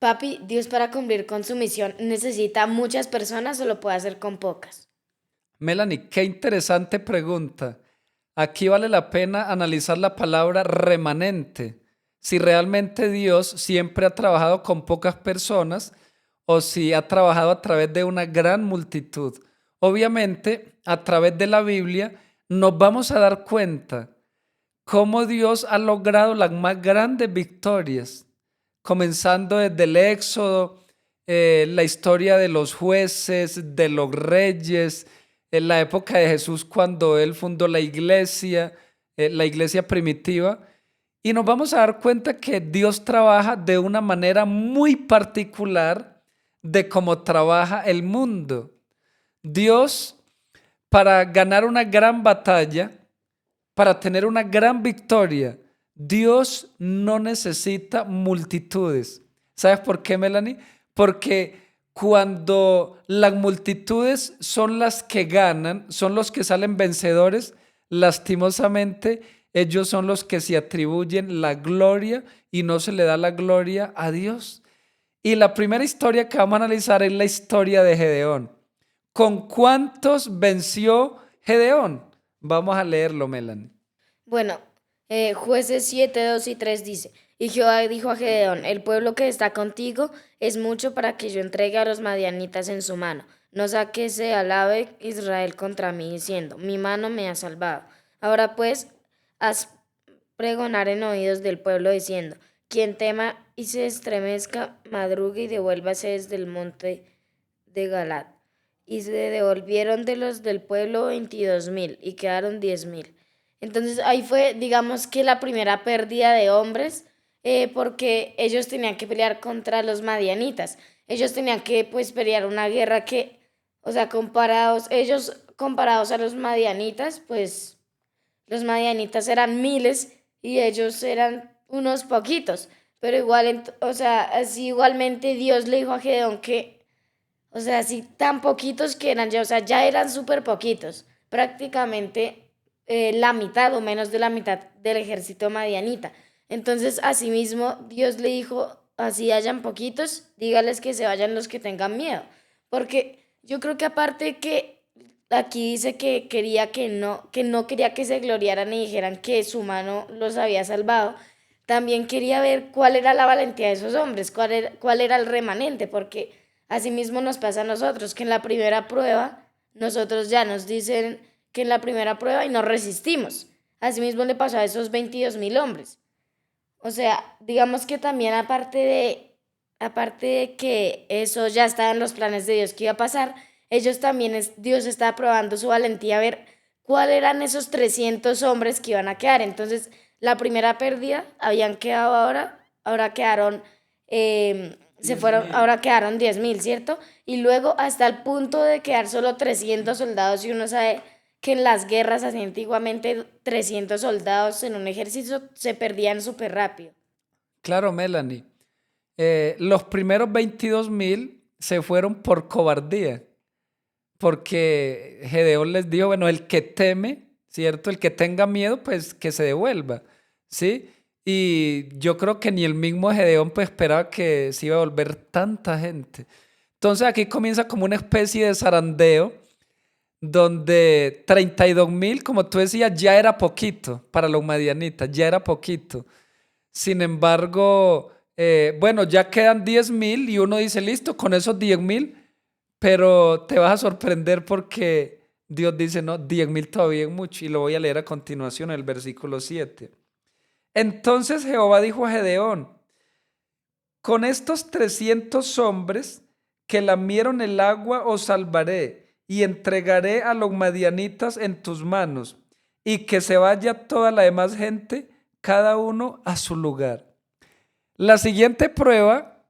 Papi, Dios para cumplir con su misión necesita muchas personas o lo puede hacer con pocas. Melanie, qué interesante pregunta. Aquí vale la pena analizar la palabra remanente. Si realmente Dios siempre ha trabajado con pocas personas o si ha trabajado a través de una gran multitud. Obviamente, a través de la Biblia nos vamos a dar cuenta cómo Dios ha logrado las más grandes victorias, comenzando desde el Éxodo, la historia de los jueces, de los reyes, en la época de Jesús cuando él fundó la iglesia primitiva, y nos vamos a dar cuenta que Dios trabaja de una manera muy particular de cómo trabaja el mundo. Dios, para ganar una gran batalla, para tener una gran victoria, Dios no necesita multitudes. ¿Sabes por qué, Melanie? Porque cuando las multitudes son las que ganan, son los que salen vencedores, lastimosamente ellos son los que se atribuyen la gloria y no se le da la gloria a Dios. Y la primera historia que vamos a analizar es la historia de Gedeón. ¿Con cuántos venció Gedeón? Vamos a leerlo, Melanie. Bueno, Jueces 7, 2 y 3 dice, y Jehová dijo a Gedeón, el pueblo que está contigo es mucho para que yo entregue a los madianitas en su mano. No saque se alabe Israel contra mí, diciendo, mi mano me ha salvado. Ahora pues, haz pregonar en oídos del pueblo, diciendo, quien tema y se estremezca, madrugue y devuélvase desde el monte de Galad. Y se devolvieron de los del pueblo 22,000 y quedaron 10,000. Entonces ahí fue, digamos que la primera pérdida de hombres, porque ellos tenían que pelear contra los madianitas. Ellos tenían que pues pelear una guerra que, o sea, comparados a los madianitas, pues los madianitas eran miles y ellos eran unos poquitos. Pero igual, o sea, así igualmente Dios le dijo a Gedeón que, o sea, así tan poquitos que eran ya, o sea, ya eran súper poquitos. Prácticamente la mitad o menos de la mitad del ejército madianita. Entonces, asimismo, Dios le dijo, así hayan poquitos, dígales que se vayan los que tengan miedo. Porque yo creo que aparte que aquí dice que no quería que se gloriaran y dijeran que su mano los había salvado, también quería ver cuál era la valentía de esos hombres, cuál era el remanente, porque asimismo nos pasa a nosotros, que en la primera prueba, nosotros ya nos dicen que en la primera prueba y nos resistimos. Asimismo le pasó a esos 22,000 hombres. O sea, digamos que también aparte de que eso ya estaba en los planes de Dios que iba a pasar, ellos también, Dios estaba probando su valentía a ver cuáles eran esos 300 hombres que iban a quedar. Entonces, la primera pérdida habían quedado ahora quedaron, se fueron, 10,000. ahora quedaron 10,000, ¿cierto? Y luego hasta el punto de quedar solo 300 soldados y uno sabe que en las guerras así antiguamente 300 soldados en un ejército se perdían súper rápido. Claro, Melanie. Los primeros 22,000 se fueron por cobardía, porque Gedeón les dijo, bueno, el que teme, ¿cierto? El que tenga miedo, pues que se devuelva, ¿sí? Y yo creo que ni el mismo Gedeón pues esperaba que se iba a volver tanta gente. Entonces aquí comienza como una especie de zarandeo donde 32,000, como tú decías, ya era poquito para los madianitas, ya era poquito. Sin embargo, bueno, ya quedan 10,000 y uno dice, listo, con esos 10,000, pero te vas a sorprender porque Dios dice, no, 10,000 todavía es mucho y lo voy a leer a continuación, el versículo 7. Entonces Jehová dijo a Gedeón, con estos 300 hombres que lamieron el agua os salvaré y entregaré a los madianitas en tus manos y que se vaya toda la demás gente, cada uno a su lugar. La siguiente prueba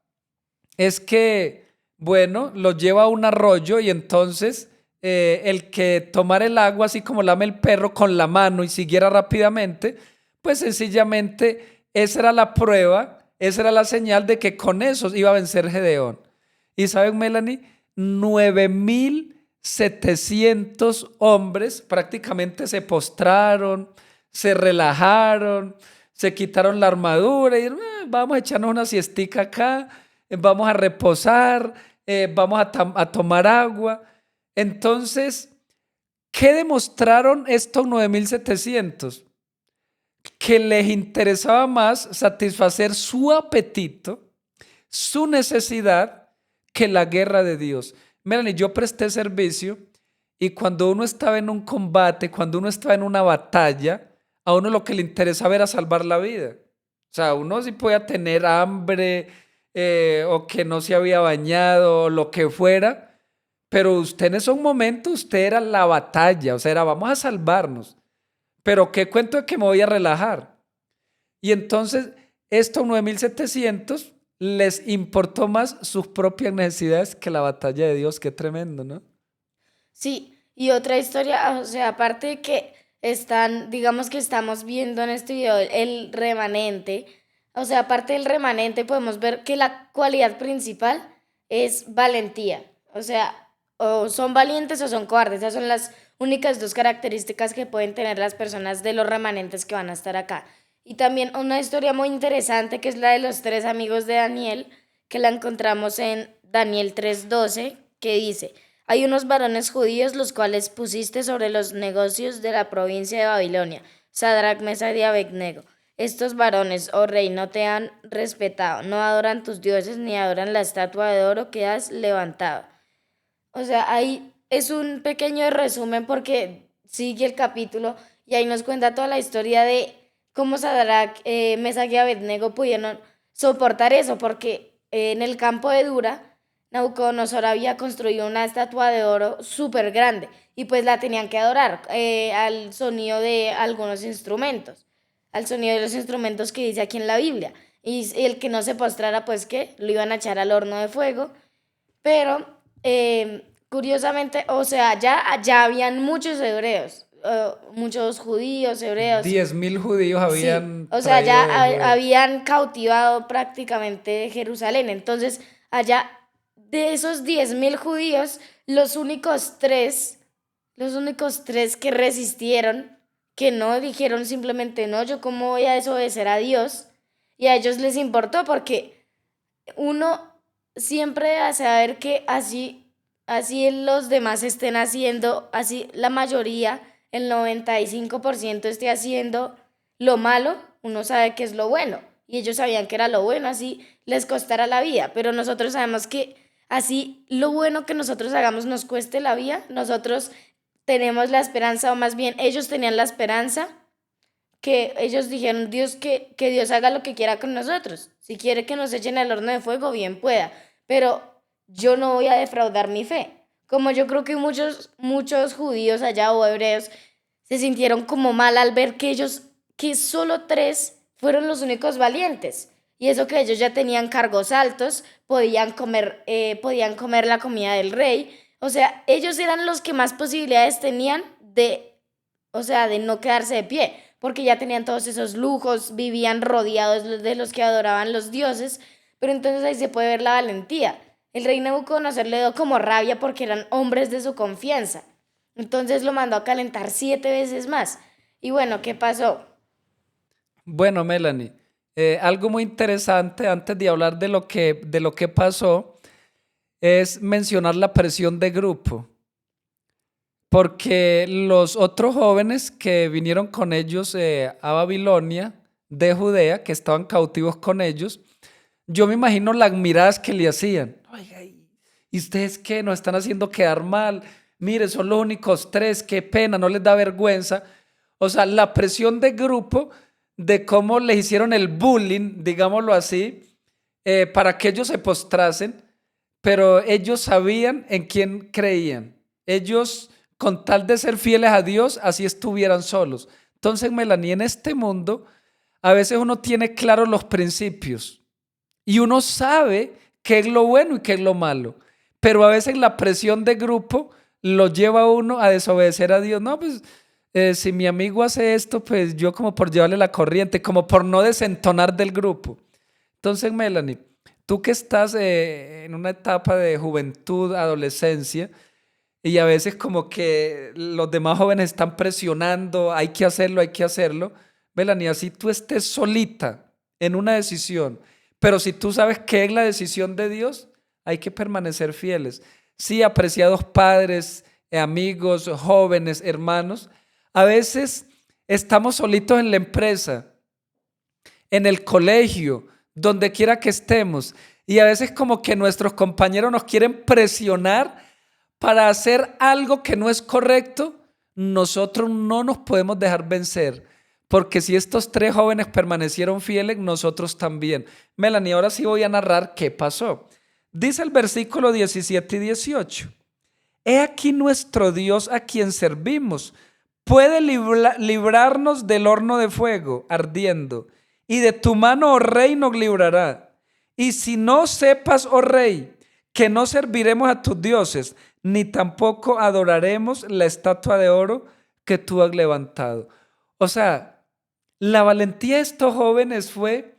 es que, bueno, lo lleva a un arroyo y entonces el que tomara el agua así como lame el perro con la mano y siguiera rápidamente, pues sencillamente esa era la prueba, esa era la señal de que con eso iba a vencer Gedeón. Y saben, Melanie, 9,700 hombres prácticamente se postraron, se relajaron, se quitaron la armadura y dijeron, vamos a echarnos una siestica acá, vamos a reposar, vamos a tomar agua. Entonces, ¿qué demostraron estos 9.700? Que les interesaba más satisfacer su apetito, su necesidad, que la guerra de Dios. Melanie, yo presté servicio y cuando uno estaba en un combate, cuando uno estaba en una batalla, a uno lo que le interesaba era salvar la vida. O sea, uno sí podía tener hambre o que no se había bañado o lo que fuera, pero usted en esos momentos, usted era la batalla, o sea, era vamos a salvarnos. Pero qué cuento de que me voy a relajar. Y entonces, estos 9.700 les importó más sus propias necesidades que la batalla de Dios. Qué tremendo, ¿no? Sí, y otra historia, o sea, aparte de que están, digamos que estamos viendo en este video el remanente, o sea, aparte del remanente podemos ver que la cualidad principal es valentía, o sea, o son valientes o son cobardes, esas son las únicas dos características que pueden tener las personas de los remanentes que van a estar acá. Y también una historia muy interesante que es la de los tres amigos de Daniel, que la encontramos en Daniel 3:12, que dice: hay unos varones judíos los cuales pusiste sobre los negocios de la provincia de Babilonia, Sadrach, Mesach y Abednego. Estos varones, oh rey, no te han respetado, no adoran tus dioses ni adoran la estatua de oro que has levantado. O sea, ahí es un pequeño resumen porque sigue el capítulo y ahí nos cuenta toda la historia de cómo Sadrach, Mesach y Abednego pudieron soportar eso, porque en el campo de Dura, Nabucodonosor había construido una estatua de oro súper grande y pues la tenían que adorar al sonido de algunos instrumentos, al sonido de los instrumentos que dice aquí en la Biblia. Y el que no se postrara, pues que lo iban a echar al horno de fuego. Pero curiosamente, o sea, ya habían muchos hebreos, muchos judíos, hebreos. 10.000 judíos Sí, habían o sea, traído ya de Judea. habían cautivado prácticamente Jerusalén. Entonces, allá de esos 10.000 judíos, los únicos tres que resistieron, que no dijeron simplemente no, yo cómo voy a desobedecer a Dios, y a ellos les importó porque uno siempre hace saber que así los demás estén haciendo, así la mayoría, el 95% esté haciendo lo malo, uno sabe que es lo bueno. Y ellos sabían que era lo bueno, así les costara la vida. Pero nosotros sabemos que así lo bueno que nosotros hagamos nos cueste la vida. Nosotros tenemos la esperanza, o más bien ellos tenían la esperanza, que ellos dijeron Dios que Dios haga lo que quiera con nosotros. Si quiere que nos echen al horno de fuego, bien pueda. Pero yo no voy a defraudar mi fe. Como yo creo que muchos judíos allá o hebreos se sintieron como mal al ver que solo tres fueron los únicos valientes. Y eso que ellos ya tenían cargos altos, podían comer la comida del rey. O sea, ellos eran los que más posibilidades tenían o sea, de no quedarse de pie, porque ya tenían todos esos lujos, vivían rodeados de los que adoraban los dioses, pero entonces ahí se puede ver la valentía. El rey Nabucodonosor le dio como rabia porque eran hombres de su confianza. Entonces lo mandó a calentar 7 veces más. Y bueno, ¿qué pasó? Bueno, Melanie, algo muy interesante antes de hablar de lo que pasó es mencionar la presión de grupo. Porque los otros jóvenes que vinieron con ellos a Babilonia, de Judea, que estaban cautivos con ellos, yo me imagino las miradas que le hacían. Oiga, ¿y ustedes qué? Nos están haciendo quedar mal. Mire, son los únicos tres, qué pena, no les da vergüenza. O sea, la presión de grupo, de cómo les hicieron el bullying, digámoslo así, para que ellos se postrasen, pero ellos sabían en quién creían. Ellos, con tal de ser fieles a Dios, así estuvieran solos. Entonces, Melanie, en este mundo, a veces uno tiene claros los principios y uno sabe qué es lo bueno y qué es lo malo, pero a veces la presión de grupo lo lleva a uno a desobedecer a Dios. No, pues si mi amigo hace esto, pues yo como por llevarle la corriente, como por no desentonar del grupo. Entonces, Melanie, tú que estás en una etapa de juventud, adolescencia, y a veces como que los demás jóvenes están presionando, hay que hacerlo, hay que hacerlo. Melanie, así tú estés solita en una decisión, Pero si tú sabes qué es la decisión de Dios, hay que permanecer fieles. Sí, apreciados padres, amigos, jóvenes, hermanos, a veces estamos solitos en la empresa, en el colegio, donde quiera que estemos. Y a veces como que nuestros compañeros nos quieren presionar para hacer algo que no es correcto. Nosotros no nos podemos dejar vencer. Porque si estos tres jóvenes permanecieron fieles, nosotros también. Melanie, ahora sí voy a narrar qué pasó. Dice el versículo 17 y 18. He aquí nuestro Dios a quien servimos. Puede librarnos del horno de fuego ardiendo. Y de tu mano, oh rey, nos librará. Y si no sepas, oh rey, que no serviremos a tus dioses, ni tampoco adoraremos la estatua de oro que tú has levantado. O sea, la valentía de estos jóvenes fue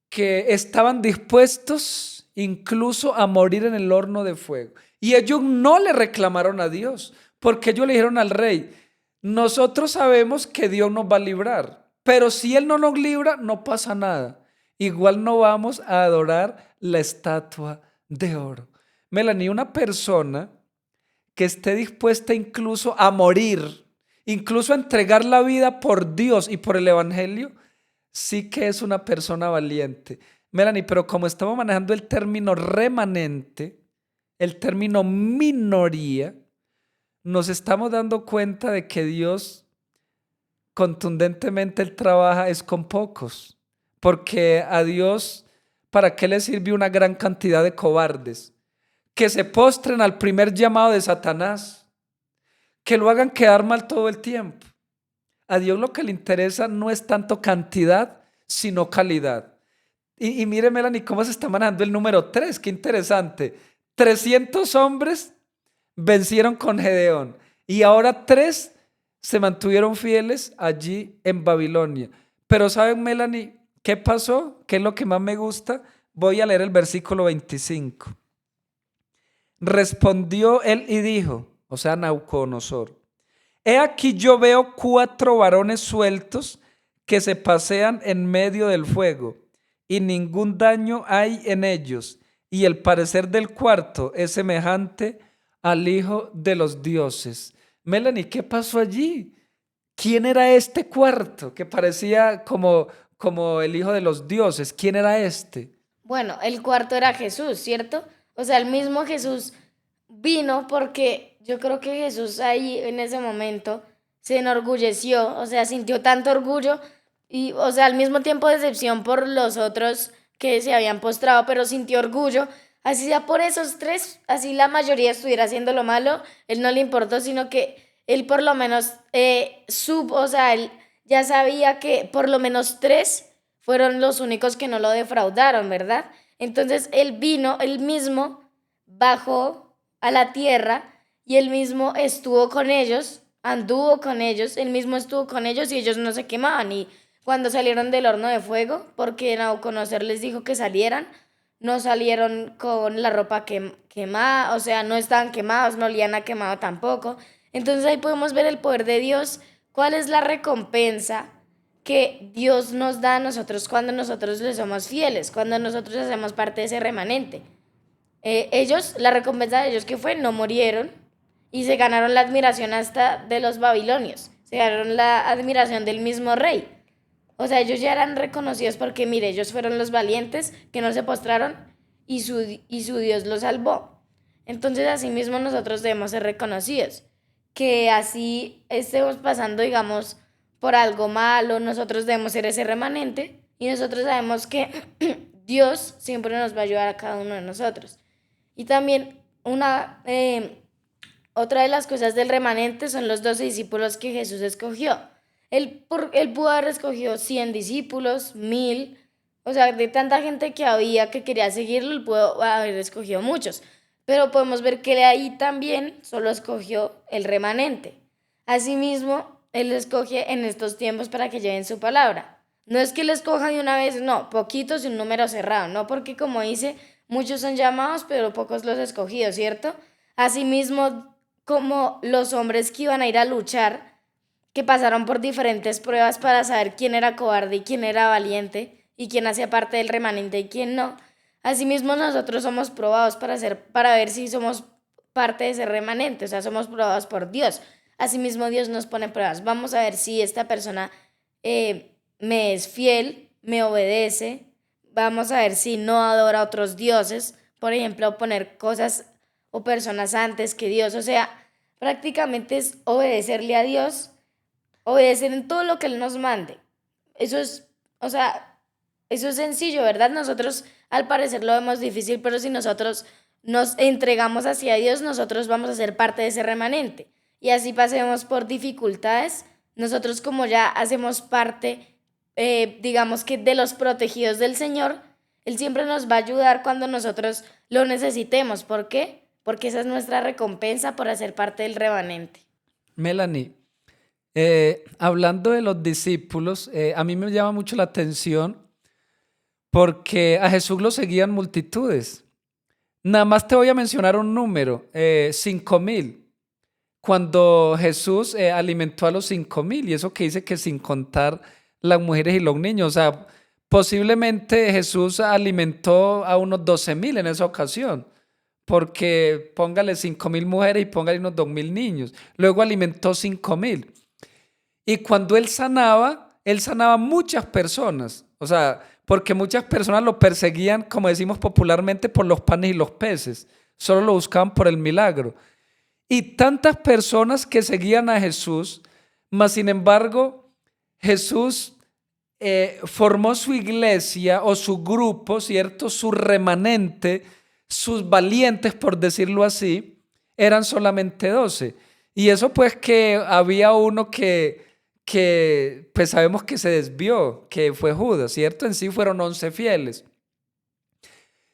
que estaban dispuestos incluso a morir en el horno de fuego. Y ellos no le reclamaron a Dios, porque ellos le dijeron al rey, nosotros sabemos que Dios nos va a librar, pero si Él no nos libra, no pasa nada. Igual no vamos a adorar la estatua de oro. Melanie, una persona que esté dispuesta incluso a morir, incluso a entregar la vida por Dios y por el evangelio, sí que es una persona valiente. Melanie, pero como estamos manejando el término remanente, el término minoría, nos estamos dando cuenta de que Dios contundentemente Él trabaja es con pocos, porque a Dios, ¿para qué le sirve una gran cantidad de cobardes? Que se postren al primer llamado de Satanás, que lo hagan quedar mal todo el tiempo. A Dios lo que le interesa no es tanto cantidad, sino calidad. Y mire, Melanie, cómo se está manejando el número 3, qué interesante. 300 hombres vencieron con Gedeón y ahora 3 se mantuvieron fieles allí en Babilonia. Pero ¿saben, Melanie, qué pasó? ¿Qué es lo que más me gusta? Voy a leer el versículo 25. Respondió él y dijo, o sea, Nabucodonosor, he aquí yo veo 4 varones sueltos que se pasean en medio del fuego y ningún daño hay en ellos. Y el parecer del cuarto es semejante al hijo de los dioses. Melanie, ¿qué pasó allí? ¿Quién era este cuarto que parecía como el hijo de los dioses? ¿Quién era este? Bueno, el cuarto era Jesús, ¿cierto? O sea, el mismo Jesús vino porque yo creo que Jesús ahí en ese momento se enorgulleció, o sea, sintió tanto orgullo y, o sea, al mismo tiempo decepción por los otros que se habían postrado, pero sintió orgullo, así sea por esos tres, así la mayoría estuviera haciendo lo malo, él no le importó, sino que él por lo menos supo, o sea, él ya sabía que por lo menos tres fueron los únicos que no lo defraudaron, ¿verdad? Entonces él vino, él mismo bajó a la tierra y él mismo estuvo con ellos, anduvo con ellos, él mismo estuvo con ellos y ellos no se quemaban. Y cuando salieron del horno de fuego, porque Nabucodonosor les dijo que salieran, no salieron con la ropa quemada, o sea, no estaban quemados, no olían a quemado tampoco. Entonces ahí podemos ver el poder de Dios, cuál es la recompensa que Dios nos da a nosotros cuando nosotros le somos fieles, cuando nosotros hacemos parte de ese remanente. Ellos, la recompensa de ellos que fue, no murieron y se ganaron la admiración hasta de los babilonios, se ganaron la admiración del mismo rey. O sea, ellos ya eran reconocidos porque, mire, ellos fueron los valientes que no se postraron y su Dios los salvó. Entonces, así mismo nosotros debemos ser reconocidos. Que así estemos pasando, digamos, por algo malo, nosotros debemos ser ese remanente y nosotros sabemos que Dios siempre nos va a ayudar a cada uno de nosotros. Y también otra de las cosas del remanente son los 12 discípulos que Jesús escogió. Él pudo haber escogido 100 discípulos, 1000, o sea, de tanta gente que había que quería seguirlo, él pudo haber escogido muchos. Pero podemos ver que ahí también solo escogió el remanente. Asimismo, él escoge en estos tiempos para que lleven su palabra. No es que él escoja de una vez, no, poquitos y un número cerrado, no, porque como dice, muchos son llamados, pero pocos los escogidos, ¿cierto? Asimismo, como los hombres que iban a ir a luchar, que pasaron por diferentes pruebas para saber quién era cobarde y quién era valiente, y quién hacía parte del remanente y quién no. Asimismo, nosotros somos probados para ver si somos parte de ese remanente, o sea, somos probados por Dios. Asimismo, Dios nos pone pruebas. Vamos a ver si esta persona me es fiel, me obedece. Vamos a ver si no adora a otros dioses, por ejemplo, poner cosas o personas antes que Dios. O sea, prácticamente es obedecerle a Dios, obedecer en todo lo que Él nos mande. Eso es, o sea, eso es sencillo, ¿verdad? Nosotros al parecer lo vemos difícil, pero si nosotros nos entregamos hacia Dios, nosotros vamos a ser parte de ese remanente. Y así pasemos por dificultades, nosotros como ya hacemos parte, digamos que de los protegidos del Señor, Él siempre nos va a ayudar cuando nosotros lo necesitemos. ¿Por qué? Porque esa es nuestra recompensa por hacer parte del remanente. Melanie, hablando de los discípulos, a mí me llama mucho la atención porque a Jesús lo seguían multitudes. Nada más te voy a mencionar un número, 5,000. Cuando Jesús alimentó a los 5,000, y eso que dice que sin contar las mujeres y los niños, o sea, posiblemente Jesús alimentó a unos 12,000 en esa ocasión, porque póngale 5,000 mujeres y póngale unos 2,000 niños. Luego alimentó 5,000. Y cuando él sanaba muchas personas, o sea, porque muchas personas lo perseguían, como decimos popularmente, por los panes y los peces. Solo lo buscaban por el milagro. Y tantas personas que seguían a Jesús, mas sin embargo, Jesús formó su iglesia o su grupo, ¿cierto? Su remanente, sus valientes, por decirlo así, eran solamente 12. Y eso pues que había uno que pues sabemos que se desvió, que fue Judas, ¿cierto? En sí fueron 11 fieles.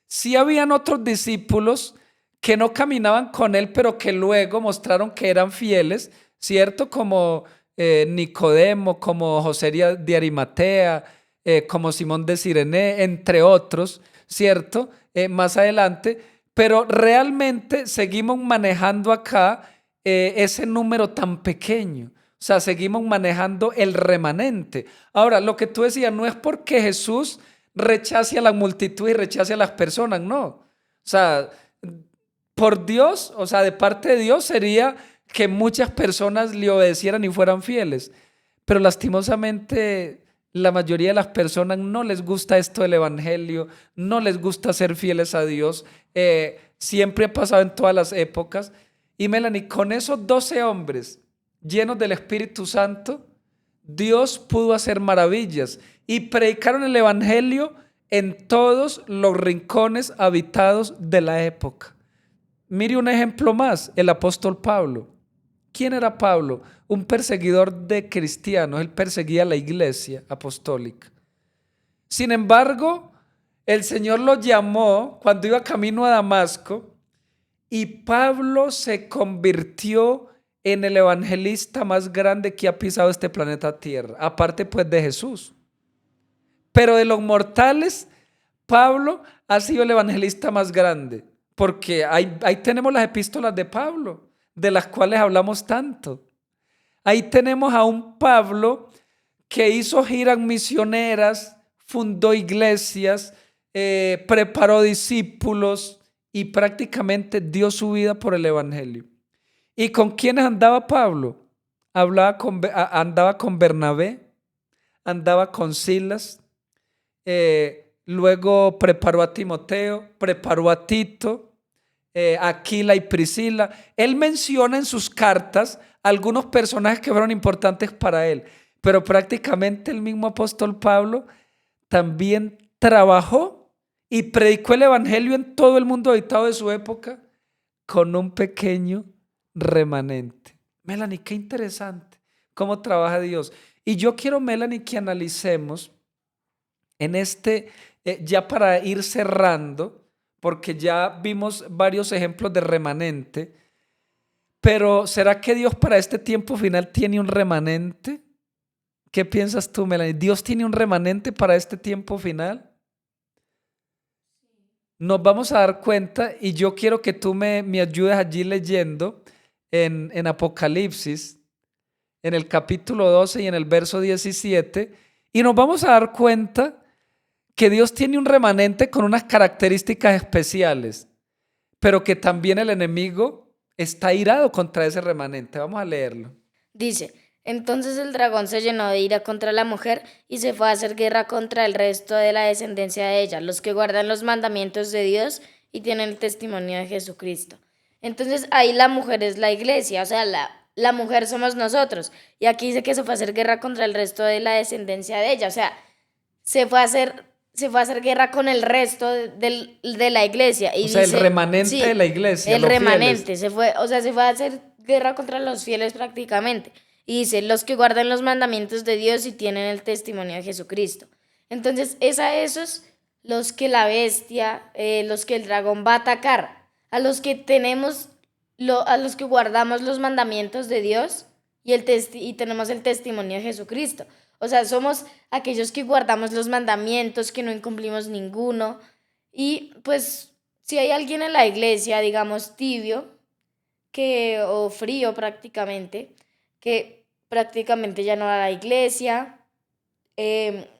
Sí habían otros discípulos que no caminaban con él, pero que luego mostraron que eran fieles, ¿cierto? Como Nicodemo, como José de Arimatea, como Simón de Cirene, entre otros, ¿cierto? Más adelante, pero realmente seguimos manejando acá ese número tan pequeño. O sea, seguimos manejando el remanente. Ahora, lo que tú decías no es porque Jesús rechace a la multitud y rechace a las personas, no. O sea, por Dios, o sea, de parte de Dios sería que muchas personas le obedecieran y fueran fieles. Pero lastimosamente la mayoría de las personas no les gusta esto del evangelio, no les gusta ser fieles a Dios. Siempre ha pasado en todas las épocas. Y Melanie, con esos 12 hombres llenos del Espíritu Santo, Dios pudo hacer maravillas y predicaron el evangelio en todos los rincones habitados de la época. Mire un ejemplo más, el apóstol Pablo. ¿Quién era Pablo? Un perseguidor de cristianos. Él perseguía a la iglesia apostólica. Sin embargo, el Señor lo llamó cuando iba camino a Damasco y Pablo se convirtió en el evangelista más grande que ha pisado este planeta Tierra, aparte pues de Jesús. Pero de los mortales, Pablo ha sido el evangelista más grande, porque ahí tenemos las epístolas de Pablo, de las cuales hablamos tanto. Ahí tenemos a un Pablo que hizo giras misioneras, fundó iglesias, preparó discípulos y prácticamente dio su vida por el evangelio. ¿Y con quiénes andaba Pablo? Andaba con Bernabé, andaba con Silas, luego preparó a Timoteo, preparó a Tito, Aquila y Priscila. Él menciona en sus cartas algunos personajes que fueron importantes para él, pero prácticamente el mismo apóstol Pablo también trabajó y predicó el evangelio en todo el mundo habitado de su época con un pequeño remanente. Melanie, qué interesante cómo trabaja Dios. Y yo quiero, Melanie, que analicemos en ya para ir cerrando, porque ya vimos varios ejemplos de remanente, pero ¿será que Dios para este tiempo final tiene un remanente? ¿Qué piensas tú, Melanie? ¿Dios tiene un remanente para este tiempo final? Nos vamos a dar cuenta y yo quiero que tú me ayudes allí leyendo en Apocalipsis, en el capítulo 12 y en el verso 17, y nos vamos a dar cuenta que Dios tiene un remanente con unas características especiales, pero que también el enemigo está irado contra ese remanente. Vamos a leerlo. Dice, entonces el dragón se llenó de ira contra la mujer y se fue a hacer guerra contra el resto de la descendencia de ella, los que guardan los mandamientos de Dios y tienen el testimonio de Jesucristo. Entonces ahí la mujer es la iglesia, o sea, la mujer somos nosotros. Y aquí dice que se fue a hacer guerra contra el resto de la descendencia de ella, o sea, se fue a hacer guerra con el resto de la iglesia. Y O sea, dice, el remanente sí, de la iglesia, el los remanente, fieles. se fue a hacer guerra contra los fieles prácticamente. Y dice, los que guardan los mandamientos de Dios y tienen el testimonio de Jesucristo. Entonces, es a esos los que la bestia, los que el dragón va a atacar, a los que a los que guardamos los mandamientos de Dios y tenemos el testimonio de Jesucristo. O sea, somos aquellos que guardamos los mandamientos, que no incumplimos ninguno. Y pues, si hay alguien en la iglesia, digamos, tibio, o frío prácticamente, que prácticamente ya no va a la iglesia, eh,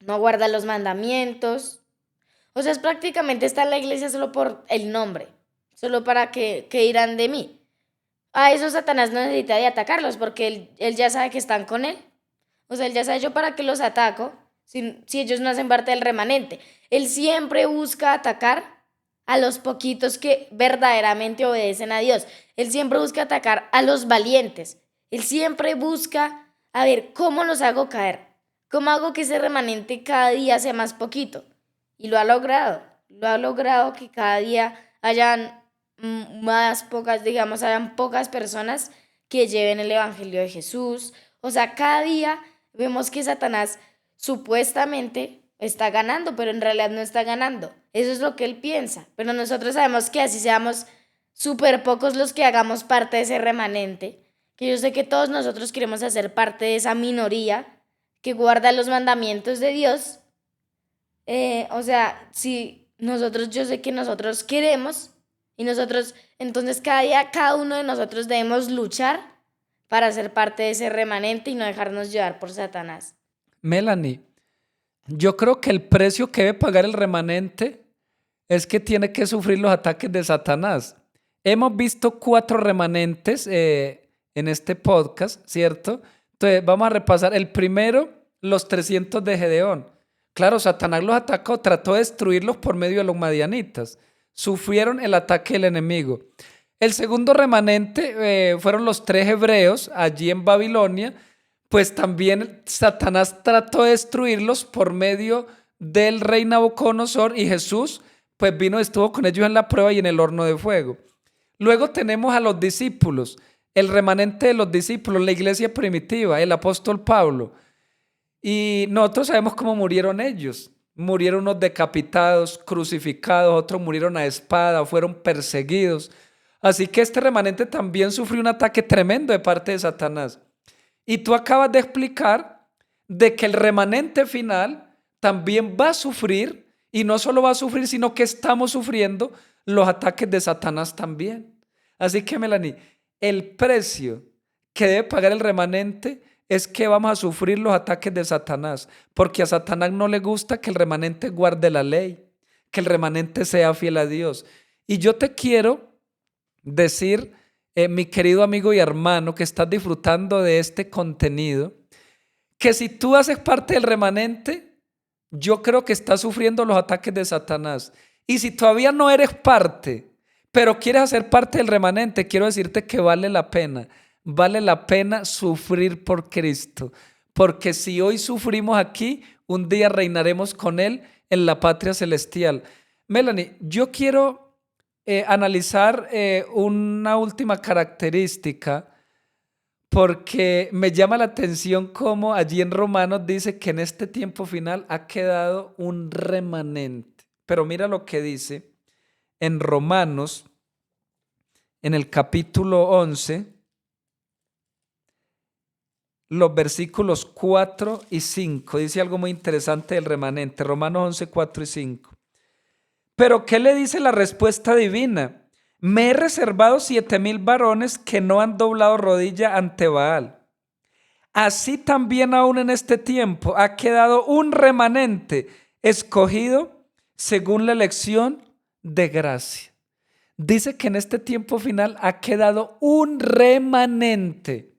no guarda los mandamientos. O sea, prácticamente está en la iglesia solo por el nombre, solo para que irán de mí. A eso Satanás no necesita de atacarlos porque él ya sabe que están con él. O sea, él ya sabe yo para qué los ataco si ellos no hacen parte del remanente. Él siempre busca atacar a los poquitos que verdaderamente obedecen a Dios. Él siempre busca atacar a los valientes. Él siempre busca, a ver, ¿cómo los hago caer? ¿Cómo hago que ese remanente cada día sea más poquito? Y lo ha logrado. Lo ha logrado que cada día hayan hayan pocas personas que lleven el evangelio de Jesús. O sea, cada día vemos que Satanás supuestamente está ganando, pero en realidad no está ganando. Eso es lo que él piensa. Pero nosotros sabemos que así seamos súper pocos los que hagamos parte de ese remanente, que yo sé que todos nosotros queremos hacer parte de esa minoría que guarda los mandamientos de Dios. O sea, si nosotros, yo sé que nosotros queremos y nosotros, entonces cada día, cada uno de nosotros debemos luchar para ser parte de ese remanente y no dejarnos llevar por Satanás. Melanie, yo creo que el precio que debe pagar el remanente es que tiene que sufrir los ataques de Satanás. Hemos visto 4 remanentes en este podcast, ¿cierto? Entonces vamos a repasar. El primero, los 300 de Gedeón. Claro, Satanás los atacó, trató de destruirlos por medio de los madianitas. Sufrieron el ataque del enemigo. El segundo remanente fueron los 3 hebreos allí en Babilonia. Pues también Satanás trató de destruirlos por medio del rey Nabucodonosor y Jesús pues vino, estuvo con ellos en la prueba y en el horno de fuego. Luego tenemos a los discípulos, el remanente de los discípulos, la iglesia primitiva, el apóstol Pablo. Y nosotros sabemos cómo murieron ellos. Murieron unos decapitados, crucificados, otros murieron a espada, fueron perseguidos. Así que este remanente también sufrió un ataque tremendo de parte de Satanás. Y tú acabas de explicar de que el remanente final también va a sufrir, y no solo va a sufrir, sino que estamos sufriendo los ataques de Satanás también. Así que, Melanie, el precio que debe pagar el remanente es que vamos a sufrir los ataques de Satanás, porque a Satanás no le gusta que el remanente guarde la ley, que el remanente sea fiel a Dios. Y yo te quiero decir, mi querido amigo y hermano que estás disfrutando de este contenido, que si tú haces parte del remanente, yo creo que estás sufriendo los ataques de Satanás. Y si todavía no eres parte, pero quieres hacer parte del remanente, quiero decirte que vale la pena sufrir por Cristo, porque si hoy sufrimos aquí, un día reinaremos con Él en la patria celestial. Melanie, yo quiero analizar una última característica, porque me llama la atención cómo allí en Romanos dice que en este tiempo final ha quedado un remanente. Pero mira lo que dice en Romanos, en el capítulo 11, los versículos 4 y 5. Dice algo muy interesante del remanente. Romanos 11, 4 y 5. Pero ¿qué le dice la respuesta divina? Me he reservado 7,000 varones que no han doblado rodilla ante Baal. Así también aún en este tiempo ha quedado un remanente, escogido según la elección de gracia. Dice que en este tiempo final ha quedado un remanente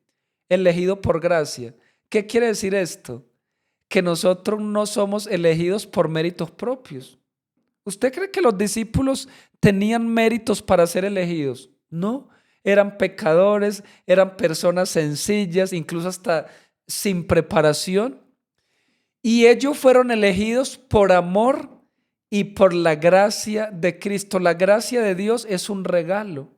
elegido por gracia. ¿Qué quiere decir esto? Que nosotros no somos elegidos por méritos propios. ¿Usted cree que los discípulos tenían méritos para ser elegidos? No, eran pecadores, eran personas sencillas, incluso hasta sin preparación. Y ellos fueron elegidos por amor y por la gracia de Cristo. La gracia de Dios es un regalo.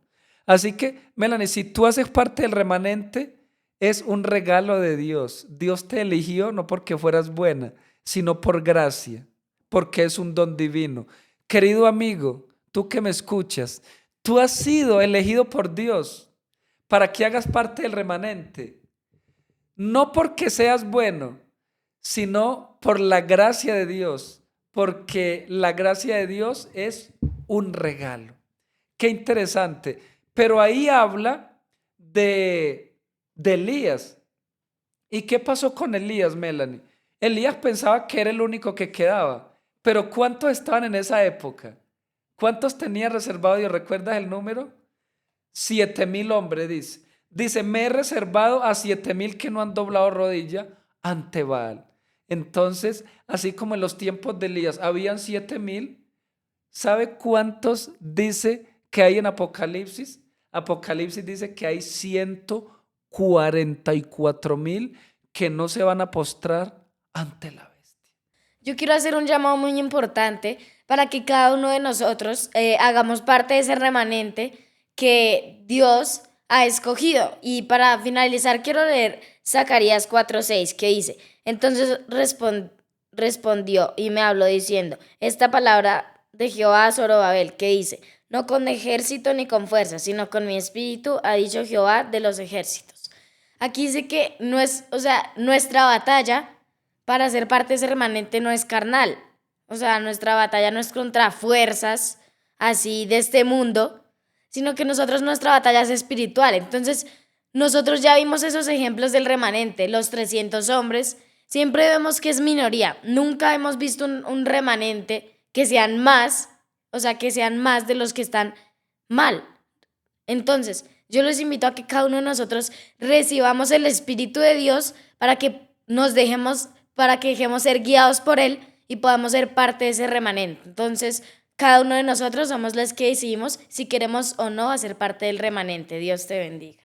Así que, Melanie, si tú haces parte del remanente, es un regalo de Dios. Dios te eligió no porque fueras buena, sino por gracia, porque es un don divino. Querido amigo, tú que me escuchas, tú has sido elegido por Dios para que hagas parte del remanente. No porque seas bueno, sino por la gracia de Dios, porque la gracia de Dios es un regalo. Qué interesante. Pero ahí habla de Elías. ¿Y qué pasó con Elías, Melanie? Elías pensaba que era el único que quedaba, pero ¿cuántos estaban en esa época? ¿Cuántos tenía reservado Dios? ¿Recuerdas el número? 7,000 hombres, dice. Dice, me he reservado a 7,000 que no han doblado rodilla ante Baal. Entonces, así como en los tiempos de Elías habían 7,000, ¿sabe cuántos dice que hay en Apocalipsis? Apocalipsis dice que hay 144,000 que no se van a postrar ante la bestia. Yo quiero hacer un llamado muy importante para que cada uno de nosotros hagamos parte de ese remanente que Dios ha escogido. Y para finalizar, quiero leer Zacarías 4:6, que dice, entonces respondió y me habló diciendo, esta palabra de Jehová a Zorobabel, que dice, no con ejército ni con fuerza, sino con mi espíritu, ha dicho Jehová de los ejércitos. Aquí dice que no es, o sea, nuestra batalla para ser parte de ese remanente no es carnal. O sea, nuestra batalla no es contra fuerzas así de este mundo, sino que nuestra batalla es espiritual. Entonces, nosotros ya vimos esos ejemplos del remanente, los 300 hombres, siempre vemos que es minoría. Nunca hemos visto un remanente que sean más, o sea, que sean más de los que están mal. Entonces, yo les invito a que cada uno de nosotros recibamos el Espíritu de Dios para que dejemos ser guiados por Él y podamos ser parte de ese remanente. Entonces, cada uno de nosotros somos los que decidimos si queremos o no hacer parte del remanente. Dios te bendiga.